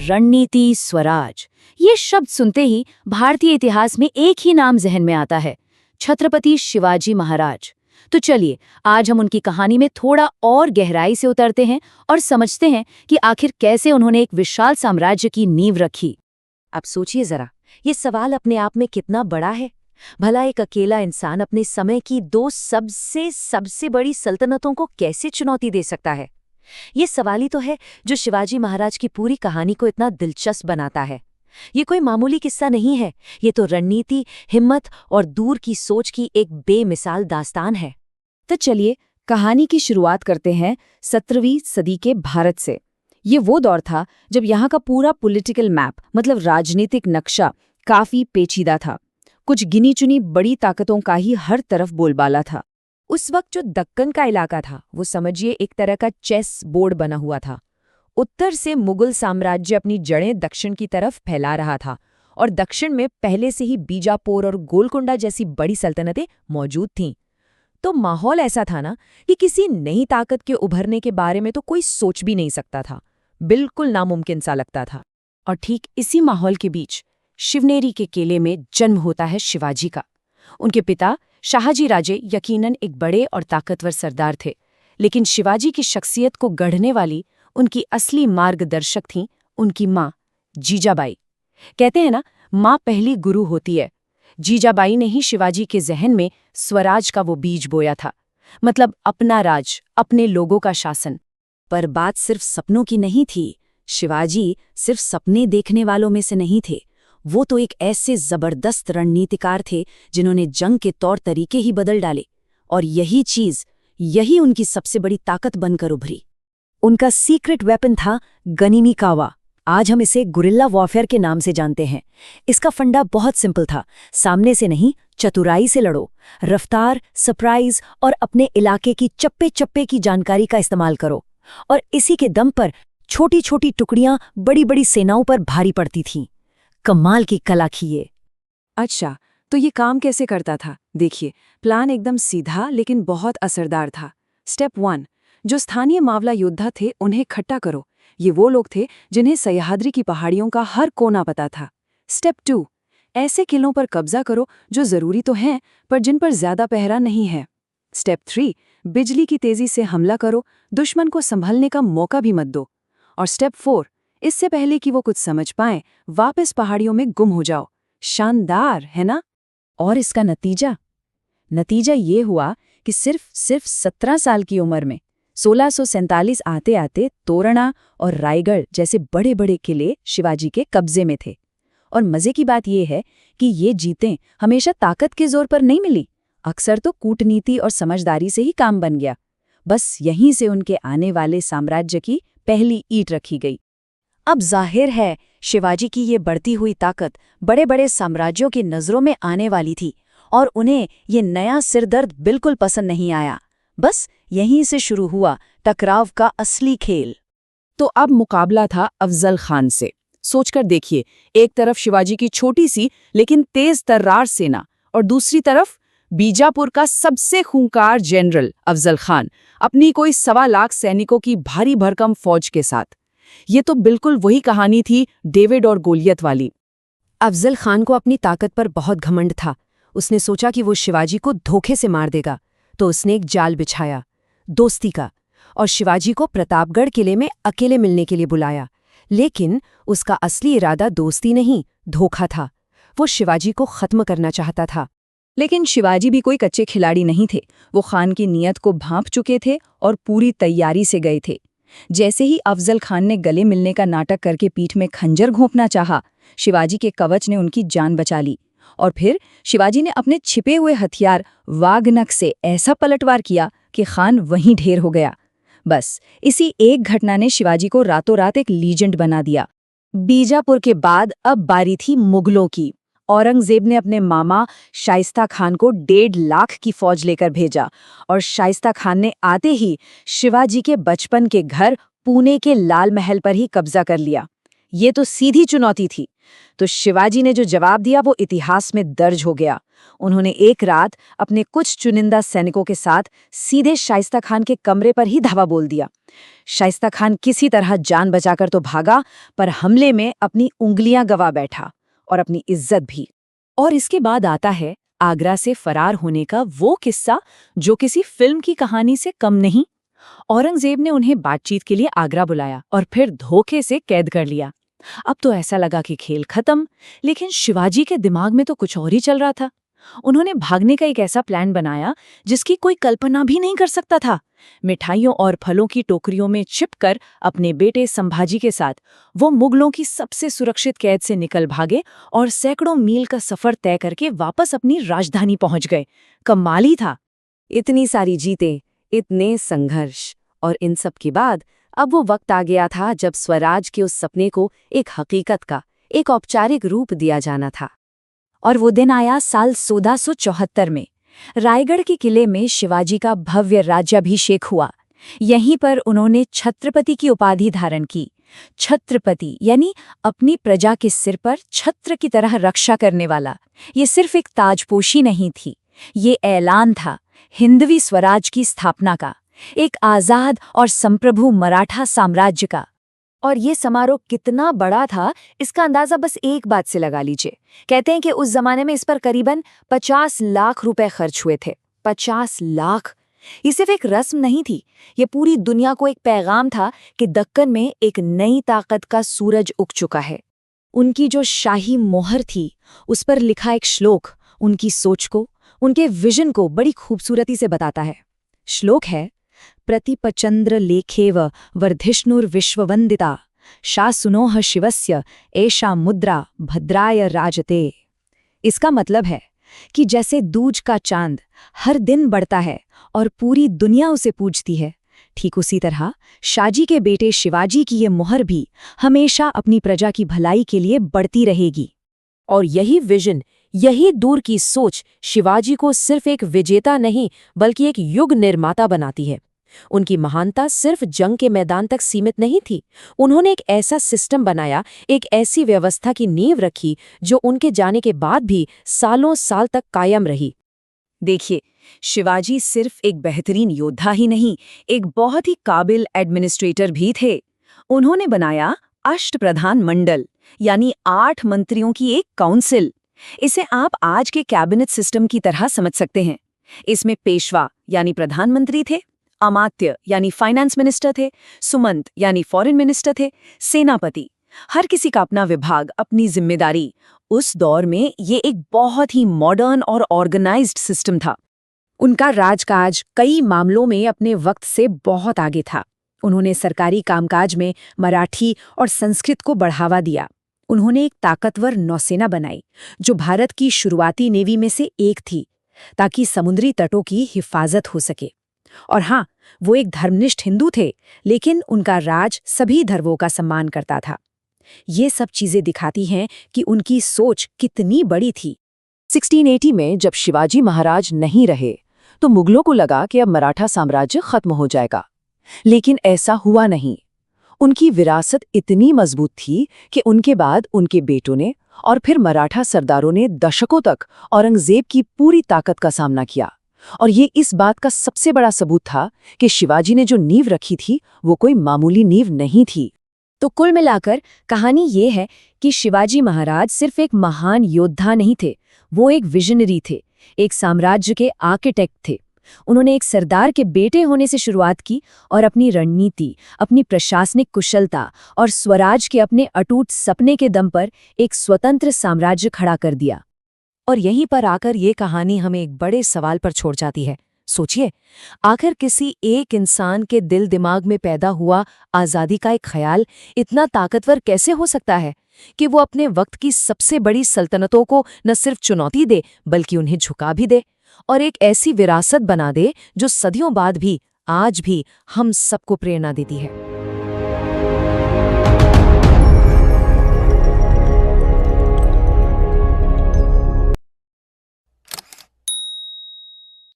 रणनीति, स्वराज, ये शब्द सुनते ही भारतीय इतिहास में एक ही नाम जहन में आता है, छत्रपति शिवाजी महाराज। तो चलिए आज हम उनकी कहानी में थोड़ा और गहराई से उतरते हैं और समझते हैं कि आखिर कैसे उन्होंने एक विशाल साम्राज्य की नींव रखी। अब सोचिए जरा, ये सवाल अपने आप में कितना बड़ा है। भला एक अकेला इंसान अपने समय की दो सबसे बड़ी सल्तनतों को कैसे चुनौती दे सकता है? ये सवाल ही तो है जो शिवाजी महाराज की पूरी कहानी को इतना दिलचस्प बनाता है। ये कोई मामूली किस्सा नहीं है, ये तो रणनीति, हिम्मत और दूर की सोच की एक बेमिसाल दास्तान है। तो चलिए कहानी की शुरुआत करते हैं 17वीं सदी के भारत से। ये वो दौर था जब यहाँ का पूरा पॉलिटिकल मैप, मतलब राजनीतिक नक्शा, काफी पेचीदा था। कुछ गिनी चुनी बड़ी ताकतों का ही हर तरफ बोलबाला था। उस वक्त जो दक्कन का इलाका था वो समझिए एक तरह का चेस बोर्ड बना हुआ था। उत्तर से मुगल साम्राज्य अपनी जड़ें दक्षिण की तरफ फैला रहा था और दक्षिण में पहले से ही बीजापुर और गोलकुंडा जैसी बड़ी सल्तनतें मौजूद थीं। तो माहौल ऐसा था ना कि किसी नई ताकत के उभरने के बारे में तो कोई सोच भी नहीं सकता था। बिल्कुल नामुमकिन सा लगता था। और ठीक इसी माहौल के बीच शिवनेरी के किले में जन्म होता है शिवाजी का। उनके पिता शाहजी राजे यकीनन एक बड़े और ताकतवर सरदार थे, लेकिन शिवाजी की शख्सियत को गढ़ने वाली उनकी असली मार्गदर्शक थीं उनकी माँ जीजाबाई। कहते हैं ना, माँ पहली गुरु होती है। जीजाबाई ने ही शिवाजी के जहन में स्वराज का वो बीज बोया था, मतलब अपना राज, अपने लोगों का शासन। पर बात सिर्फ सपनों की नहीं थी। शिवाजी सिर्फ सपने देखने वालों में से नहीं थे, वो तो एक ऐसे जबरदस्त रणनीतिकार थे जिन्होंने जंग के तौर तरीके ही बदल डाले। और यही उनकी सबसे बड़ी ताकत बनकर उभरी। उनका सीक्रेट वेपन था गनीमी कावा। आज हम इसे गुरिल्ला वॉरफेयर के नाम से जानते हैं। इसका फंडा बहुत सिंपल था, सामने से नहीं, चतुराई से लड़ो। रफ्तार, सरप्राइज और अपने इलाके की चप्पे चप्पे की जानकारी का इस्तेमाल करो। और इसी के दम पर छोटी छोटी टुकड़ियां बड़ी बड़ी सेनाओं पर भारी पड़ती थीं। कमाल की कला थी ये। अच्छा, तो ये काम कैसे करता था? देखिए, प्लान एकदम सीधा लेकिन बहुत असरदार था। स्टेप 1, जो स्थानीय मावला योद्धा थे उन्हें इकट्ठा करो। ये वो लोग थे जिन्हें सह्याद्री की पहाड़ियों का हर कोना पता था। स्टेप 2, ऐसे किलों पर कब्जा करो जो जरूरी तो हैं पर जिन पर ज्यादा पहरा नहीं है। स्टेप 3, बिजली की तेजी से हमला करो, दुश्मन को संभलने का मौका भी मत दो। और स्टेप 4, इससे पहले कि वो कुछ समझ पाएं, वापस पहाड़ियों में गुम हो जाओ। शानदार है ना? और इसका नतीजा ये हुआ कि सिर्फ 17 साल की उम्र में 1647 आते आते तोरणा और रायगढ़ जैसे बड़े बड़े किले शिवाजी के कब्जे में थे। और मजे की बात यह है कि ये जीतें हमेशा ताकत के जोर पर नहीं मिली, अक्सर तो कूटनीति और समझदारी से ही काम बन गया। बस यहीं से उनके आने वाले साम्राज्य की पहली ईंट रखी गई। अब जाहिर है शिवाजी की ये बढ़ती हुई ताकत बड़े बड़े साम्राज्यों की नजरों में आने वाली थी और उन्हें ये नया सिरदर्द बिल्कुल पसंद नहीं आया। बस यहीं से शुरू हुआ टकराव का असली खेल। तो अब मुकाबला था अफजल खान से। सोचकर देखिए, एक तरफ शिवाजी की छोटी सी लेकिन तेज तर्रार सेना और दूसरी तरफ बीजापुर का सबसे खूंखार जनरल अफजल खान अपनी कोई 1.25 लाख सैनिकों की भारी भरकम फौज के साथ। ये तो बिल्कुल वही कहानी थी डेविड और गोलियत वाली। अफजल खान को अपनी ताकत पर बहुत घमंड था। उसने सोचा कि वो शिवाजी को धोखे से मार देगा, तो उसने एक जाल बिछाया, दोस्ती का, और शिवाजी को प्रतापगढ़ किले में अकेले मिलने के लिए बुलाया। लेकिन उसका असली इरादा दोस्ती नहीं, धोखा था। वो शिवाजी को खत्म करना चाहता था। लेकिन शिवाजी भी कोई कच्चे खिलाड़ी नहीं थे। वो खान की नीयत को भांप चुके थे और पूरी तैयारी से गए थे। जैसे ही अफजल खान ने गले मिलने का नाटक करके पीठ में खंजर घोंपना चाहा, शिवाजी के कवच ने उनकी जान बचा ली। और फिर शिवाजी ने अपने छिपे हुए हथियार वागनक से ऐसा पलटवार किया कि खान वहीं ढेर हो गया। बस इसी एक घटना ने शिवाजी को रातों रात एक लीजेंड बना दिया। बीजापुर के बाद अब बारी थी मुगलों की। औरंगजेब ने अपने मामा शाइस्ता खान को 1.5 लाख की फौज लेकर भेजा और शाइस्ता खान ने आते ही शिवाजी के बचपन के घर पुणे के लाल महल पर ही कब्जा कर लिया। ये तो सीधी चुनौती थी। तो शिवाजी ने जो जवाब दिया वो इतिहास में दर्ज हो गया। उन्होंने एक रात अपने कुछ चुनिंदा सैनिकों के साथ सीधे शाइस्ता खान के कमरे पर ही धावा बोल दिया। शाइस्ता खान किसी तरह जान बचाकर तो भागा, पर हमले में अपनी उंगलियां गंवा बैठा और अपनी इज्जत भी। और इसके बाद आता है आगरा से फरार होने का वो किस्सा जो किसी फिल्म की कहानी से कम नहीं। औरंगजेब ने उन्हें बातचीत के लिए आगरा बुलाया और फिर धोखे से कैद कर लिया। अब तो ऐसा लगा कि खेल खत्म, लेकिन शिवाजी के दिमाग में तो कुछ और ही चल रहा था। उन्होंने भागने का एक ऐसा प्लान बनाया जिसकी कोई कल्पना भी नहीं कर सकता था। मिठाइयों और फलों की टोकरियों में छिपकर अपने बेटे संभाजी के साथ वो मुगलों की सबसे सुरक्षित कैद से निकल भागे और सैकड़ों मील का सफर तय करके वापस अपनी राजधानी पहुंच गए। कमाल ही था। इतनी सारी जीतें, इतने संघर्ष, और इन सब के बाद अब वो वक्त आ गया था जब स्वराज के उस सपने को एक हकीकत का, एक औपचारिक रूप दिया जाना था। और वो दिन आया साल 1674 में। रायगढ़ के किले में शिवाजी का भव्य राज्याभिषेक हुआ। यहीं पर उन्होंने छत्रपति की उपाधि धारण की। छत्रपति यानी अपनी प्रजा के सिर पर छत्र की तरह रक्षा करने वाला। ये सिर्फ एक ताजपोशी नहीं थी, ये ऐलान था हिंदवी स्वराज की स्थापना का, एक आजाद और संप्रभु मराठा साम्राज्य का। और ये समारोह कितना बड़ा था इसका अंदाजा बस एक बात से लगा लीजिए। कहते हैं कि उस जमाने में इस पर करीबन 50 लाख रुपए खर्च हुए थे। 50 लाख! ये सिर्फ एक रस्म नहीं थी, ये पूरी दुनिया को एक पैगाम था कि दक्कन में एक नई ताकत का सूरज उग चुका है। उनकी जो शाही मोहर थी उस पर लिखा एक श्लोक उनकी सोच को, उनके विजन को बड़ी खूबसूरती से बताता है। श्लोक है, प्रतिपचंद्र लेखेव वर्धिष्णुर्विश्ववंदिता शासुनोह शिवस्य एषा मुद्रा भद्राय राजते। इसका मतलब है कि जैसे दूज का चांद हर दिन बढ़ता है और पूरी दुनिया उसे पूजती है, ठीक उसी तरह शाहजी के बेटे शिवाजी की ये मोहर भी हमेशा अपनी प्रजा की भलाई के लिए बढ़ती रहेगी। और यही विजन, यही दूर की सोच शिवाजी को सिर्फ एक विजेता नहीं बल्कि एक युग निर्माता बनाती है। उनकी महानता सिर्फ जंग के मैदान तक सीमित नहीं थी। उन्होंने एक ऐसा सिस्टम बनाया, एक ऐसी व्यवस्था की नींव रखी जो उनके जाने के बाद भी सालों साल तक कायम रही। देखिए, शिवाजी सिर्फ एक बेहतरीन योद्धा ही नहीं, एक बहुत ही काबिल एडमिनिस्ट्रेटर भी थे। उन्होंने बनाया अष्टप्रधान मंडल, यानी 8 मंत्रियों की एक काउंसिल। इसे आप आज के कैबिनेट सिस्टम की तरह समझ सकते हैं। इसमें पेशवा यानी प्रधानमंत्री थे, अमात्य यानी फाइनेंस मिनिस्टर थे, सुमंत यानी फॉरेन मिनिस्टर थे, सेनापति, हर किसी का अपना विभाग, अपनी जिम्मेदारी। उस दौर में ये एक बहुत ही मॉडर्न और ऑर्गेनाइज्ड सिस्टम था। उनका राजकाज कई मामलों में अपने वक्त से बहुत आगे था। उन्होंने सरकारी कामकाज में मराठी और संस्कृत को बढ़ावा दिया। उन्होंने एक ताकतवर नौसेना बनाई जो भारत की शुरुआती नेवी में से एक थी, ताकि समुद्री तटों की हिफाजत हो सके। और हाँ, वो एक धर्मनिष्ठ हिंदू थे, लेकिन उनका राज सभी धर्मों का सम्मान करता था। ये सब चीजें दिखाती हैं कि उनकी सोच कितनी बड़ी थी। 1680 में जब शिवाजी महाराज नहीं रहे तो मुगलों को लगा कि अब मराठा साम्राज्य खत्म हो जाएगा, लेकिन ऐसा हुआ नहीं। उनकी विरासत इतनी मजबूत थी कि उनके बाद उनके बेटों ने और फिर मराठा सरदारों ने दशकों तक औरंगजेब की पूरी ताकत का सामना किया। और ये इस बात का सबसे बड़ा सबूत था कि शिवाजी ने जो नींव रखी थी वो कोई मामूली नींव नहीं थी। तो कुल मिलाकर कहानी ये है कि शिवाजी महाराज सिर्फ एक महान योद्धा नहीं थे, वो एक विजनरी थे, एक साम्राज्य के आर्किटेक्ट थे। उन्होंने एक सरदार के बेटे होने से शुरुआत की और अपनी रणनीति, अपनी प्रशासनिक कुशलता और स्वराज के अपने अटूट सपने के दम पर एक स्वतंत्र साम्राज्य खड़ा कर दिया। और यहीं पर आकर ये कहानी हमें एक बड़े सवाल पर छोड़ जाती है। सोचिए, आखिर किसी एक इंसान के दिल दिमाग में पैदा हुआ आज़ादी का एक ख्याल इतना ताकतवर कैसे हो सकता है कि वो अपने वक्त की सबसे बड़ी सल्तनतों को न सिर्फ चुनौती दे बल्कि उन्हें झुका भी दे और एक ऐसी विरासत बना दे जो सदियों बाद भी आज भी हम सबको प्रेरणा देती है।